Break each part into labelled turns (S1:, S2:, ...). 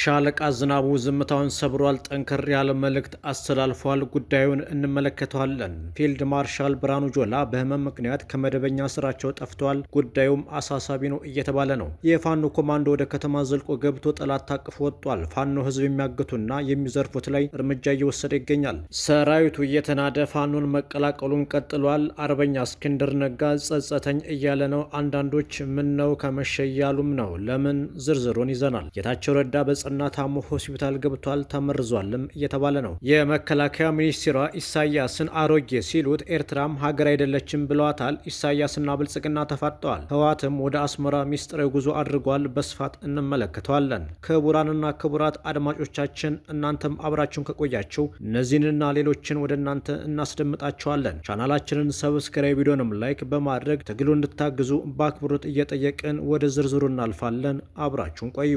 S1: ሻለቃ ዝናቡ ዝምታውን ሰብሯል። ጠንከር ያለ መልእክት አስተላልፏል። ጉዳዩን እንመለከተዋለን። ፊልድ ማርሻል ብርሃኑ ጁላ በህመም ምክንያት ከመደበኛ ስራቸው ጠፍተዋል። ጉዳዩም አሳሳቢ ነው እየተባለ ነው። የፋኖ ኮማንዶ ወደ ከተማ ዘልቆ ገብቶ ጠላት ታቅፎ ወጥቷል። ፋኖ ህዝብ የሚያግቱና የሚዘርፉት ላይ እርምጃ እየወሰደ ይገኛል። ሰራዊቱ እየተናደ ፋኖን መቀላቀሉን ቀጥሏል። አርበኛ እስክንድር ነጋ ጸጸተኝ እያለ ነው። አንዳንዶች ምን ነው ከመሸ እያሉም ነው። ለምን? ዝርዝሩን ይዘናል። ጌታቸው ረዳ ጽና ታሞ ሆስፒታል ገብቷል። ተመርዟልም እየተባለ ነው። የመከላከያ ሚኒስትሯ ኢሳያስን አሮጌ ሲሉት ኤርትራም ሀገር አይደለችም ብለዋታል። ኢሳያስና ብልጽግና ተፋጠዋል። ህወሓትም ወደ አስመራ ሚስጥራዊ ጉዞ አድርጓል። በስፋት እንመለከተዋለን። ክቡራንና ክቡራት አድማጮቻችን እናንተም አብራችሁን ከቆያችሁ እነዚህንና ሌሎችን ወደ እናንተ እናስደምጣቸዋለን። ቻናላችንን ሰብስክራይብ፣ ቪዲዮንም ላይክ በማድረግ ትግሉ እንድታግዙ በአክብሮት እየጠየቅን ወደ ዝርዝሩ እናልፋለን። አብራችሁን ቆዩ።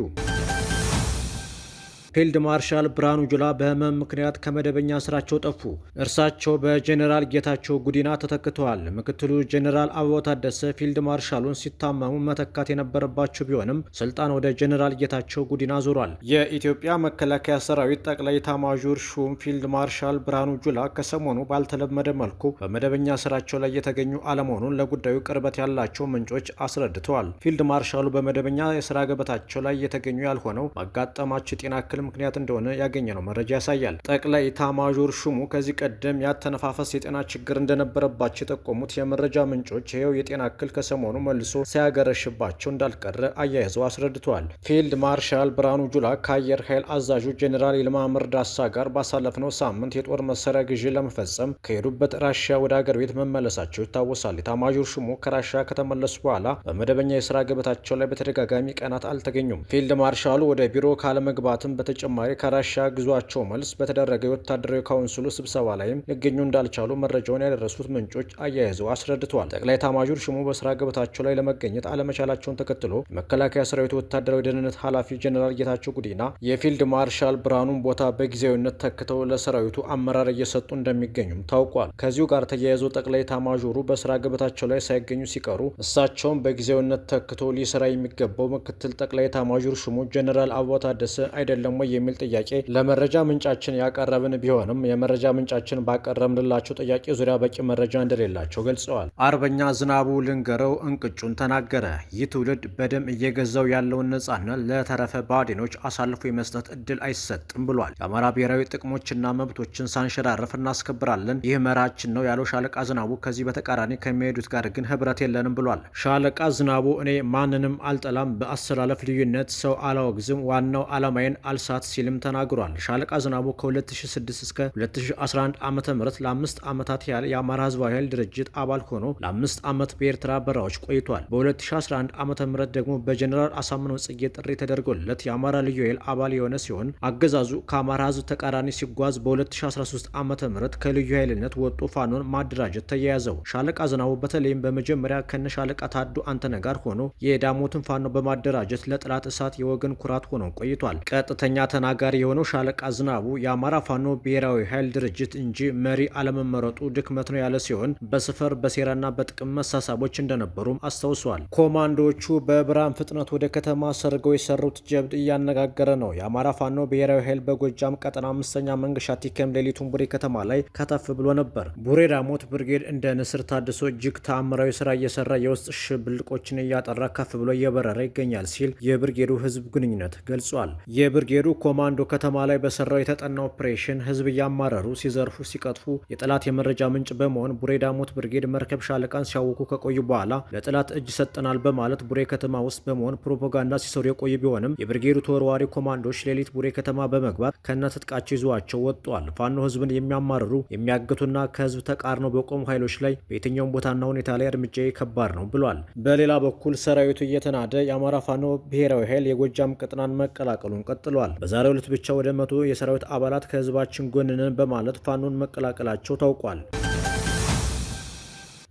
S1: ፊልድ ማርሻል ብርሃኑ ጁላ በህመም ምክንያት ከመደበኛ ስራቸው ጠፉ። እርሳቸው በጄኔራል ጌታቸው ጉዲና ተተክተዋል። ምክትሉ ጄኔራል አበባው ታደሰ ፊልድ ማርሻሉን ሲታመሙ መተካት የነበረባቸው ቢሆንም ስልጣን ወደ ጄኔራል ጌታቸው ጉዲና ዞሯል። የኢትዮጵያ መከላከያ ሰራዊት ጠቅላይ ኤታማዦር ሹም ፊልድ ማርሻል ብርሃኑ ጁላ ከሰሞኑ ባልተለመደ መልኩ በመደበኛ ስራቸው ላይ የተገኙ አለመሆኑን ለጉዳዩ ቅርበት ያላቸው ምንጮች አስረድተዋል። ፊልድ ማርሻሉ በመደበኛ የስራ ገበታቸው ላይ የተገኙ ያልሆነው ባጋጠማቸው የጤና እክል ምክንያት እንደሆነ ያገኘነው መረጃ ያሳያል። ጠቅላይ ኤታማዦር ሹሙ ከዚህ ቀደም ያተነፋፈስ የጤና ችግር እንደነበረባቸው የጠቆሙት የመረጃ ምንጮች ይኸው የጤና እክል ከሰሞኑ መልሶ ሲያገረሽባቸው እንዳልቀረ አያይዘው አስረድተዋል። ፊልድ ማርሻል ብርሃኑ ጁላ ከአየር ኃይል አዛዡ ጄኔራል ይልማ መርዳሳ ጋር ባሳለፍነው ሳምንት የጦር መሳሪያ ግዢ ለመፈጸም ከሄዱበት ራሽያ ወደ አገር ቤት መመለሳቸው ይታወሳል። ኤታማዦር ሹሙ ከራሽያ ከተመለሱ በኋላ በመደበኛ የስራ ገበታቸው ላይ በተደጋጋሚ ቀናት አልተገኙም። ፊልድ ማርሻሉ ወደ ቢሮ ካለመግባትም በተጨማሪ ከራሽያ ጉዟቸው መልስ በተደረገ የወታደራዊ ካውንስሉ ስብሰባ ላይም ሊገኙ እንዳልቻሉ መረጃውን ያደረሱት ምንጮች አያይዘው አስረድተዋል። ጠቅላይ ኤታማዦር ሹሙ በስራ ገበታቸው ላይ ለመገኘት አለመቻላቸውን ተከትሎ የመከላከያ ሰራዊቱ ወታደራዊ ደህንነት ኃላፊ ጄኔራል ጌታቸው ጉዲና የፊልድ ማርሻል ብርሃኑን ቦታ በጊዜያዊነት ተክተው ለሰራዊቱ አመራር እየሰጡ እንደሚገኙም ታውቋል። ከዚሁ ጋር ተያይዞ ጠቅላይ ኤታማዦሩ በስራ ገበታቸው ላይ ሳይገኙ ሲቀሩ እሳቸውን በጊዜያዊነት ተክቶ ሊሰራ የሚገባው ምክትል ጠቅላይ ኤታማዦር ሹሙ ጄኔራል አበባው ታደሰ አይደለም የሚል ጥያቄ ለመረጃ ምንጫችን ያቀረብን ቢሆንም የመረጃ ምንጫችን ባቀረብንላቸው ጥያቄ ዙሪያ በቂ መረጃ እንደሌላቸው ገልጸዋል። አርበኛ ዝናቡ ልንገረው እንቅጩን ተናገረ። ይህ ትውልድ በደም እየገዛው ያለውን ነጻነት ለተረፈ ባዕዳኖች አሳልፎ የመስጠት እድል አይሰጥም ብሏል። የአማራ ብሔራዊ ጥቅሞችና መብቶችን ሳንሸራረፍ እናስከብራለን፣ ይህ መርሃችን ነው ያለው ሻለቃ ዝናቡ ከዚህ በተቃራኒ ከሚሄዱት ጋር ግን ህብረት የለንም ብሏል። ሻለቃ ዝናቡ እኔ ማንንም አልጠላም፣ በአሰላለፍ ልዩነት ሰው አላወግዝም፣ ዋናው ዓላማዬን አልሳት ሲልም ተናግሯል። ሻለቃ ዝናቡ ከ2006 እስከ 2011 ዓ.ም ለ5 ዓመታት ያህል የአማራ ህዝባዊ ኃይል ድርጅት አባል ሆኖ ለ5 ዓመት በኤርትራ በረሃዎች ቆይቷል። በ2011 ዓ.ም ደግሞ በጀኔራል አሳምነው ጽጌ ጥሪ ተደርጎለት የአማራ ልዩ ኃይል አባል የሆነ ሲሆን አገዛዙ ከአማራ ህዝብ ተቃራኒ ሲጓዝ በ2013 ዓ.ም ከልዩ ኃይልነት ወጦ ፋኖን ማደራጀት ተያያዘው። ሻለቃ ዝናቡ በተለይም በመጀመሪያ ከነ ሻለቃ ታዱ አንተነ ጋር ሆኖ የዳሞትን ፋኖ በማደራጀት ለጠላት እሳት የወገን ኩራት ሆኖ ቆይቷል። ቀጥተኛ ተናጋሪ የሆነው ሻለቃ ዝናቡ የአማራ ፋኖ ብሔራዊ ኃይል ድርጅት እንጂ መሪ አለመመረጡ ድክመት ነው ያለ ሲሆን በስፈር በሴራና በጥቅም መሳሳቦች እንደነበሩም አስታውሷል። ኮማንዶዎቹ በብርሃን ፍጥነት ወደ ከተማ ሰርገው የሰሩት ጀብድ እያነጋገረ ነው። የአማራ ፋኖ ብሔራዊ ኃይል በጎጃም ቀጠና 5ኛ መንገሻ ቲከም ሌሊቱን ቡሬ ከተማ ላይ ከተፍ ብሎ ነበር። ቡሬ ዳሞት ብርጌድ እንደ ንስር ታድሶ እጅግ ተአምራዊ ስራ እየሰራ የውስጥ ሽብልቆችን እያጠራ ከፍ ብሎ እየበረረ ይገኛል ሲል የብርጌዱ ህዝብ ግንኙነት ገልጿል። የብርጌዱ ኮማንዶ ከተማ ላይ በሰራው የተጠና ኦፕሬሽን ህዝብ እያማረሩ ሲዘርፉ ሲቀጥፉ የጠላት የመረጃ ምንጭ በመሆን ቡሬ ዳሞት ብርጌድ መርከብ ሻለቃን ሲያውኩ ከቆዩ በኋላ ለጠላት እጅ ሰጠናል በማለት ቡሬ ከተማ ውስጥ በመሆን ፕሮፓጋንዳ ሲሰሩ የቆዩ ቢሆንም የብርጌዱ ተወርዋሪ ኮማንዶች ሌሊት ቡሬ ከተማ በመግባት ከነ ትጥቃቸው ይዘዋቸው ወጥቷል። ፋኖ ህዝብን የሚያማርሩ የሚያግቱና ከህዝብ ተቃርነው በቆሙ ኃይሎች ላይ በየትኛውም ቦታና ሁኔታ ላይ እርምጃ ከባድ ነው ብሏል። በሌላ በኩል ሰራዊቱ እየተናደ የአማራ ፋኖ ብሔራዊ ኃይል የጎጃም ቀጠናን መቀላቀሉን ቀጥሏል። በዛሬው ዕለት ብቻ ወደ 100 የሰራዊት አባላት ከህዝባችን ጎን ነን በማለት ፋኖን መቀላቀላቸው ታውቋል።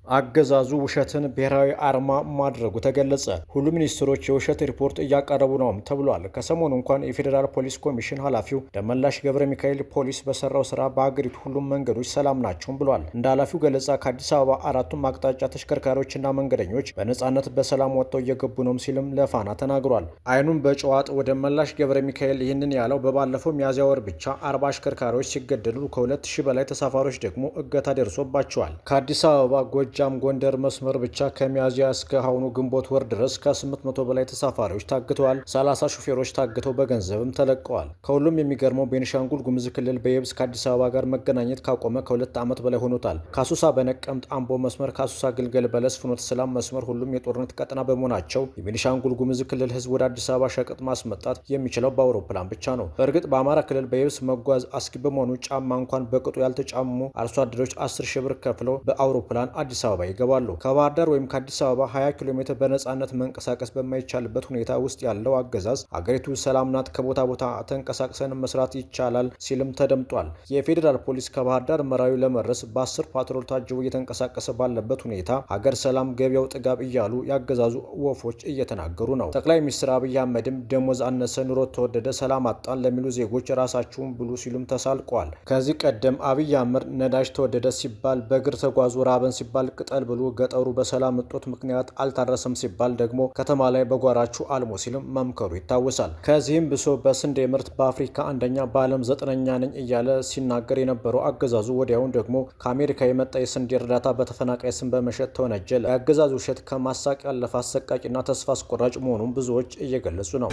S1: አገዛዙ ውሸትን ብሔራዊ አርማ ማድረጉ ተገለጸ። ሁሉም ሚኒስትሮች የውሸት ሪፖርት እያቀረቡ ነውም ተብሏል። ከሰሞኑ እንኳን የፌዴራል ፖሊስ ኮሚሽን ኃላፊው ደመላሽ ገብረ ሚካኤል ፖሊስ በሰራው ስራ በአገሪቱ ሁሉም መንገዶች ሰላም ናቸውም ብሏል። እንደ ኃላፊው ገለጻ ከአዲስ አበባ አራቱም አቅጣጫ ተሽከርካሪዎችና መንገደኞች በነጻነት በሰላም ወጥተው እየገቡ ነው ሲልም ለፋና ተናግሯል። አይኑን በጨዋጥ ወደ ደመላሽ ገብረ ሚካኤል ይህንን ያለው በባለፈው ሚያዝያ ወር ብቻ 40 አሽከርካሪዎች ሲገደሉ ከ2000 በላይ ተሳፋሪዎች ደግሞ እገታ ደርሶባቸዋል። ከአዲስ አበባ ጎጃም ጎንደር መስመር ብቻ ከሚያዝያ እስከ አሁኑ ግንቦት ወር ድረስ ከ800 በላይ ተሳፋሪዎች ታግተዋል። 30 ሹፌሮች ታግተው በገንዘብም ተለቀዋል። ከሁሉም የሚገርመው ቤኒሻንጉል ጉሙዝ ክልል በየብስ ከአዲስ አበባ ጋር መገናኘት ካቆመ ከ2 ዓመት በላይ ሆኖታል። ከአሱሳ በነቀምት አምቦ መስመር፣ ከአሱሳ ግልገል በለስ ፍኖተ ሰላም መስመር ሁሉም የጦርነት ቀጠና በመሆናቸው የቤኒሻንጉል ጉሙዝ ክልል ህዝብ ወደ አዲስ አበባ ሸቀጥ ማስመጣት የሚችለው በአውሮፕላን ብቻ ነው። በእርግጥ በአማራ ክልል በየብስ መጓዝ አስጊ በመሆኑ ጫማ እንኳን በቅጡ ያልተጫሙ አርሶ አደሮች 10 ሺህ ብር ከፍለው በአውሮፕላን አዲስ አበባ ይገባሉ። ከባህር ዳር ወይም ከአዲስ አበባ 20 ኪሎ ሜትር በነጻነት መንቀሳቀስ በማይቻልበት ሁኔታ ውስጥ ያለው አገዛዝ አገሪቱ ሰላም ናት፣ ከቦታ ቦታ ተንቀሳቅሰን መስራት ይቻላል ሲልም ተደምጧል። የፌዴራል ፖሊስ ከባህር ዳር መራዊ ለመድረስ በ10 ፓትሮል ታጅቦ እየተንቀሳቀሰ ባለበት ሁኔታ ሀገር ሰላም ገበያው ጥጋብ እያሉ ያገዛዙ ወፎች እየተናገሩ ነው። ጠቅላይ ሚኒስትር አብይ አህመድም ደሞዝ አነሰ፣ ኑሮ ተወደደ፣ ሰላም አጣን ለሚሉ ዜጎች ራሳችሁን ብሉ ሲሉም ተሳልቀዋል። ከዚህ ቀደም አብይ አህመድ ነዳጅ ተወደደ ሲባል በእግር ተጓዙ፣ ራበን ሲባል ቅጠል ብሎ ገጠሩ በሰላም እጦት ምክንያት አልታረሰም ሲባል ደግሞ ከተማ ላይ በጓራችሁ አልሞ ሲልም መምከሩ ይታወሳል። ከዚህም ብሶ በስንዴ ምርት በአፍሪካ አንደኛ በዓለም 9ኛ ነኝ እያለ ሲናገር የነበረው አገዛዙ ወዲያውን ደግሞ ከአሜሪካ የመጣ የስንዴ እርዳታ በተፈናቃይ ስም በመሸጥ ተወነጀለ። የአገዛዙ ውሸት ከማሳቅ ያለፈ አሰቃቂና ተስፋ አስቆራጭ መሆኑን ብዙዎች እየገለጹ ነው።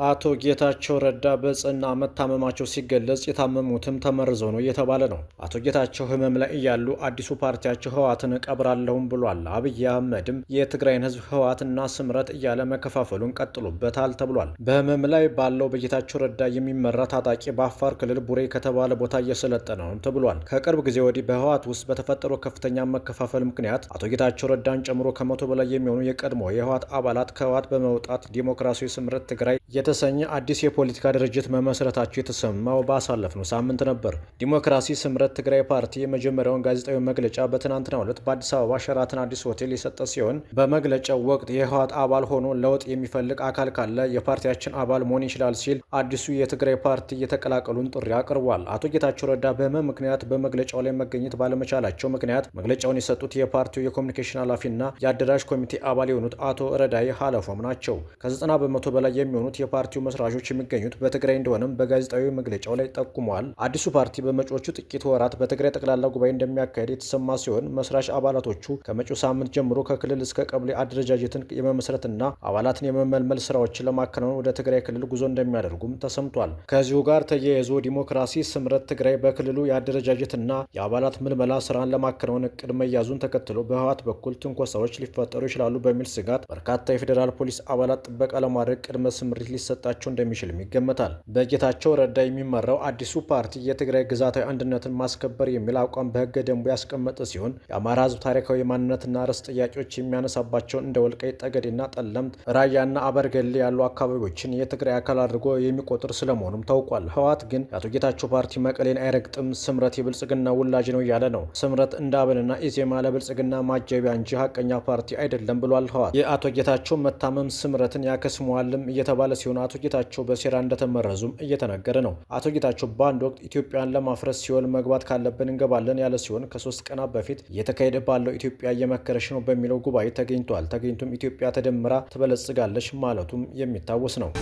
S1: አቶ ጌታቸው ረዳ በጽና መታመማቸው ሲገለጽ የታመሙትም ተመርዘው ነው እየተባለ ነው። አቶ ጌታቸው ህመም ላይ እያሉ አዲሱ ፓርቲያቸው ህወሓትን እቀብራለሁም ብሏል። አብይ አህመድም የትግራይን ህዝብ ህወሓትና ስምረት እያለ መከፋፈሉን ቀጥሎበታል ተብሏል። በህመም ላይ ባለው በጌታቸው ረዳ የሚመራ ታጣቂ በአፋር ክልል ቡሬ ከተባለ ቦታ እየሰለጠነ ነው ተብሏል። ከቅርብ ጊዜ ወዲህ በህወሓት ውስጥ በተፈጠረው ከፍተኛ መከፋፈል ምክንያት አቶ ጌታቸው ረዳን ጨምሮ ከ100 በላይ የሚሆኑ የቀድሞ የህወሓት አባላት ከህወሓት በመውጣት ዲሞክራሲያዊ ስምረት ትግራይ የተሰኘ አዲስ የፖለቲካ ድርጅት መመስረታቸው የተሰማው ባሳለፍነው ሳምንት ነበር። ዲሞክራሲ ስምረት ትግራይ ፓርቲ የመጀመሪያውን ጋዜጣዊ መግለጫ በትናንትናው ዕለት በአዲስ አበባ ሸራተን አዲስ ሆቴል የሰጠ ሲሆን በመግለጫው ወቅት የህወሓት አባል ሆኖ ለውጥ የሚፈልግ አካል ካለ የፓርቲያችን አባል መሆን ይችላል ሲል አዲሱ የትግራይ ፓርቲ የተቀላቀሉን ጥሪ አቅርቧል። አቶ ጌታቸው ረዳ በህመም ምክንያት በመግለጫው ላይ መገኘት ባለመቻላቸው ምክንያት መግለጫውን የሰጡት የፓርቲው የኮሚኒኬሽን ኃላፊና የአደራጅ ኮሚቴ አባል የሆኑት አቶ ረዳይ ሀለፎም ናቸው። ከ90 በመቶ በላይ የሚሆኑት የፓርቲው መስራቾች የሚገኙት በትግራይ እንደሆነም በጋዜጣዊ መግለጫው ላይ ጠቁመዋል። አዲሱ ፓርቲ በመጪዎቹ ጥቂት ወራት በትግራይ ጠቅላላ ጉባኤ እንደሚያካሄድ የተሰማ ሲሆን መስራች አባላቶቹ ከመጪው ሳምንት ጀምሮ ከክልል እስከ ቀበሌ አደረጃጀትን የመመስረትና አባላትን የመመልመል ስራዎችን ለማከናወን ወደ ትግራይ ክልል ጉዞ እንደሚያደርጉም ተሰምቷል። ከዚሁ ጋር ተያይዞ ዲሞክራሲ ስምረት ትግራይ በክልሉ የአደረጃጀትና የአባላት ምልመላ ስራን ለማከናወን እቅድ መያዙን ተከትሎ በህወሓት በኩል ትንኮሳዎች ሊፈጠሩ ይችላሉ በሚል ስጋት በርካታ የፌዴራል ፖሊስ አባላት ጥበቃ ለማድረግ ቅድመ ስምሪት ሊሰጣቸው እንደሚችልም ይገመታል። በጌታቸው ረዳ የሚመራው አዲሱ ፓርቲ የትግራይ ግዛታዊ አንድነትን ማስከበር የሚል አቋም በህገ ደንቡ ያስቀመጠ ሲሆን የአማራ ህዝብ ታሪካዊ ማንነትና ርስት ጥያቄዎች የሚያነሳባቸውን እንደ ወልቃይት ጠገዴና ጠለምት፣ ራያና አበርገሌ ያሉ አካባቢዎችን የትግራይ አካል አድርጎ የሚቆጥር ስለመሆኑም ታውቋል። ህወሓት ግን የአቶ ጌታቸው ፓርቲ መቀሌን አይረግጥም፣ ስምረት የብልጽግና ውላጅ ነው እያለ ነው። ስምረት እንደ አብንና ኢዜማ ለብልጽግና ማጀቢያ እንጂ ሀቀኛ ፓርቲ አይደለም ብሏል። ህወሓት የአቶ ጌታቸው መታመም ስምረትን ያከስመዋልም እየተባለ ሲሆን አቶ ጌታቸው በሴራ እንደተመረዙም እየተነገረ ነው። አቶ ጌታቸው በአንድ ወቅት ኢትዮጵያን ለማፍረስ ሲኦል መግባት ካለብን እንገባለን ያለ ሲሆን ከ3 ቀናት በፊት እየተካሄደ ባለው ኢትዮጵያ እየመከረች ነው በሚለው ጉባኤ ተገኝቷል። ተገኝቶም ኢትዮጵያ ተደምራ ትበለጽጋለች ማለቱም የሚታወስ ነው።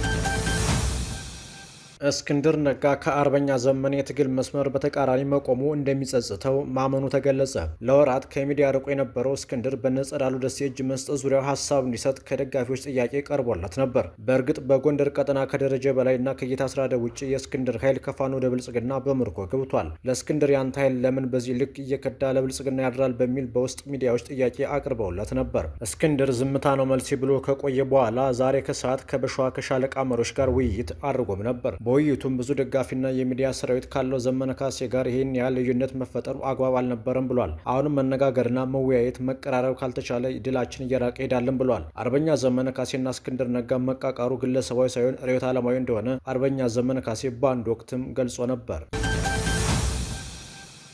S1: እስክንድር ነጋ ከአርበኛ ዘመነ የትግል መስመር በተቃራኒ መቆሙ እንደሚጸጽተው ማመኑ ተገለጸ። ለወራት ከሚዲያ ርቆ የነበረው እስክንድር በነጸዳሉ ደሴ እጅ መስጠት ዙሪያው ሀሳብ እንዲሰጥ ከደጋፊዎች ጥያቄ ቀርቦለት ነበር። በእርግጥ በጎንደር ቀጠና ከደረጀ በላይና ከጌታ አስራደ ውጭ የእስክንድር ኃይል ከፋኖ ወደ ብልጽግና በምርኮ ገብቷል። ለእስክንድር ያንተ ኃይል ለምን በዚህ ልክ እየከዳ ለብልጽግና ያድራል በሚል በውስጥ ሚዲያዎች ጥያቄ አቅርበውለት ነበር። እስክንድር ዝምታ ነው መልሴ ብሎ ከቆየ በኋላ ዛሬ ከሰዓት ከበሸዋ ከሻለቃ መሪዎች ጋር ውይይት አድርጎም ነበር። በውይይቱም ብዙ ደጋፊና የሚዲያ ሰራዊት ካለው ዘመነ ካሴ ጋር ይህን ያህል ልዩነት መፈጠሩ አግባብ አልነበረም ብሏል። አሁንም መነጋገርና መወያየት መቀራረብ ካልተቻለ ድላችን እየራቀ ሄዳለን ብሏል። አርበኛ ዘመነ ካሴና እስክንድር ነጋ መቃቃሩ ግለሰባዊ ሳይሆን ርዕዮተ ዓለማዊ እንደሆነ አርበኛ ዘመነ ካሴ በአንድ ወቅትም ገልጾ ነበር።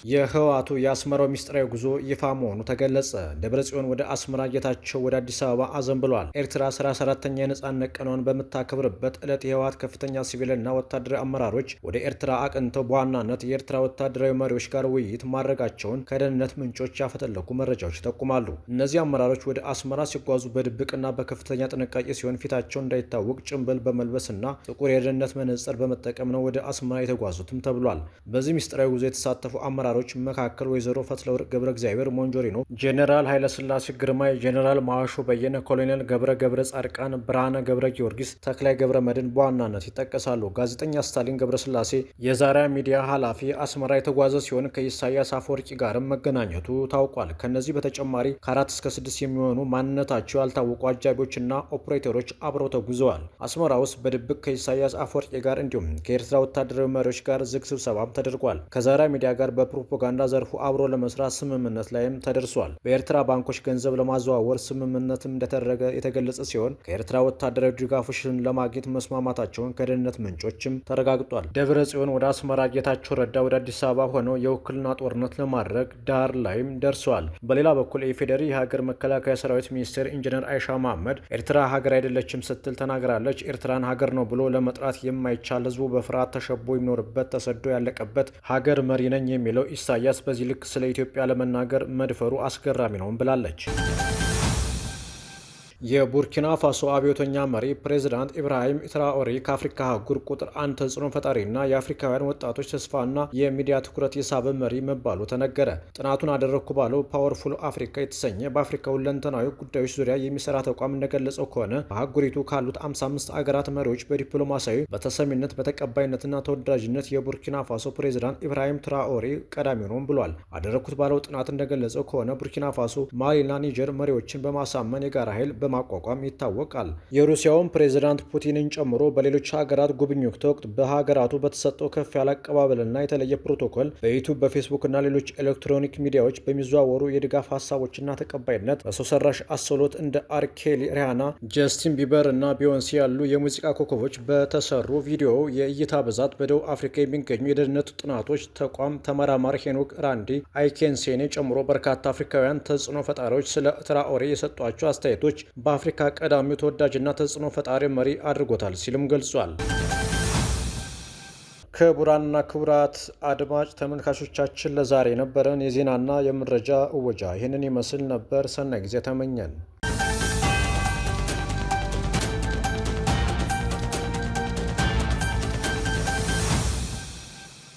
S1: የህወሓቱ የአስመራው ሚስጥራዊ ጉዞ ይፋ መሆኑ ተገለጸ። ደብረጽዮን ወደ አስመራ፣ ጌታቸው ወደ አዲስ አበባ አዘንብሏል። ኤርትራ 34ኛ የነጻነት ቀኗን በምታከብርበት ዕለት የህወሓት ከፍተኛ ሲቪልና ወታደራዊ አመራሮች ወደ ኤርትራ አቅንተው በዋናነት የኤርትራ ወታደራዊ መሪዎች ጋር ውይይት ማድረጋቸውን ከደህንነት ምንጮች ያፈተለኩ መረጃዎች ይጠቁማሉ። እነዚህ አመራሮች ወደ አስመራ ሲጓዙ በድብቅና በከፍተኛ ጥንቃቄ ሲሆን ፊታቸው እንዳይታወቅ ጭንብል በመልበስና ጥቁር የደህንነት መነጽር በመጠቀም ነው ወደ አስመራ የተጓዙትም ተብሏል። በዚህ ሚስጥራዊ ጉዞ የተሳተፉ አመራሮች መካከል ወይዘሮ ፈትለወርቅ ገብረ እግዚአብሔር ሞንጆሪኖ፣ ጄኔራል ኃይለስላሴ ግርማይ፣ ጄኔራል ማዋሾ በየነ፣ ኮሎኔል ገብረ ጻድቃን፣ ብርሃነ ገብረ ጊዮርጊስ፣ ተክላይ ገብረ መድን በዋናነት ይጠቀሳሉ። ጋዜጠኛ ስታሊን ገብረ ስላሴ የዛሪያ ሚዲያ ኃላፊ አስመራ የተጓዘ ሲሆን ከኢሳያስ አፈወርቂ ጋርም መገናኘቱ ታውቋል። ከነዚህ በተጨማሪ ከ4 እስከ 6 የሚሆኑ ማንነታቸው ያልታወቁ አጃቢዎችና ኦፕሬተሮች አብረው ተጉዘዋል። አስመራ ውስጥ በድብቅ ከኢሳያስ አፈወርቂ ጋር እንዲሁም ከኤርትራ ወታደራዊ መሪዎች ጋር ዝግ ስብሰባም ተደርጓል። ከዛሪያ ሚዲያ ጋር በፕሮፓጋንዳ ዘርፉ አብሮ ለመስራት ስምምነት ላይም ተደርሷል። በኤርትራ ባንኮች ገንዘብ ለማዘዋወር ስምምነትም እንደተደረገ የተገለጸ ሲሆን ከኤርትራ ወታደራዊ ድጋፎችን ለማግኘት መስማማታቸውን ከደህንነት ምንጮችም ተረጋግጧል። ደብረ ጽዮን ወደ አስመራ፣ ጌታቸው ረዳ ወደ አዲስ አበባ ሆነው የውክልና ጦርነት ለማድረግ ዳር ላይም ደርሰዋል። በሌላ በኩል የኢፌዴሪ የሀገር መከላከያ ሰራዊት ሚኒስትር ኢንጂነር አይሻ መሐመድ ኤርትራ ሀገር አይደለችም ስትል ተናግራለች። ኤርትራን ሀገር ነው ብሎ ለመጥራት የማይቻል ህዝቡ በፍርሃት ተሸቦ የሚኖርበት ተሰዶ ያለቀበት ሀገር መሪ ነኝ የሚለው ኢሳያስ በዚህ ልክ ስለ ኢትዮጵያ ለመናገር መድፈሩ አስገራሚ ነውም ብላለች። የቡርኪና ፋሶ አብዮተኛ መሪ ፕሬዚዳንት ኢብራሂም ትራኦሬ ከአፍሪካ አህጉር ቁጥር 1 ተጽዕኖ ፈጣሪና የአፍሪካውያን ወጣቶች ተስፋና የሚዲያ ትኩረት የሳበ መሪ መባሉ ተነገረ። ጥናቱን አደረግኩ ባለው ፓወርፉል አፍሪካ የተሰኘ በአፍሪካ ሁለንተናዊ ጉዳዮች ዙሪያ የሚሰራ ተቋም እንደገለጸው ከሆነ በአህጉሪቱ ካሉት 55 አገራት መሪዎች በዲፕሎማሲያዊ በተሰሚነት በተቀባይነትና ተወዳጅነት የቡርኪና ፋሶ ፕሬዚዳንት ኢብራሂም ትራኦሬ ቀዳሚ ነውም ብሏል። አደረግኩት ባለው ጥናት እንደገለጸው ከሆነ ቡርኪና ፋሶ፣ ማሊና ኒጀር መሪዎችን በማሳመን የጋራ ኃይል በማቋቋም ይታወቃል። የሩሲያውን ፕሬዝዳንት ፑቲንን ጨምሮ በሌሎች ሀገራት ጉብኝት ወቅት በሀገራቱ በተሰጠው ከፍ ያለ አቀባበልና የተለየ ፕሮቶኮል በዩቲዩብ፣ በፌስቡክ እና ሌሎች ኤሌክትሮኒክ ሚዲያዎች በሚዘዋወሩ የድጋፍ ሀሳቦችና ተቀባይነት በሰው ሰራሽ አሰሎት እንደ አርኬሊ፣ ሪሃና፣ ጀስቲን ቢበር እና ቢዮንሲ ያሉ የሙዚቃ ኮከቦች በተሰሩ ቪዲዮ የእይታ ብዛት በደቡብ አፍሪካ የሚገኙ የደህንነት ጥናቶች ተቋም ተመራማሪ ሄኖክ ራንዲ አይኬንሴኔ ጨምሮ በርካታ አፍሪካውያን ተጽዕኖ ፈጣሪዎች ስለ ትራኦሬ የሰጧቸው አስተያየቶች በአፍሪካ ቀዳሚው ተወዳጅና ተጽዕኖ ፈጣሪ መሪ አድርጎታል ሲልም ገልጿል። ክቡራንና ክቡራት አድማጭ ተመልካቾቻችን ለዛሬ የነበረን የዜናና የመረጃ እወጃ ይህንን ይመስል ነበር። ሰናይ ጊዜ ተመኘን።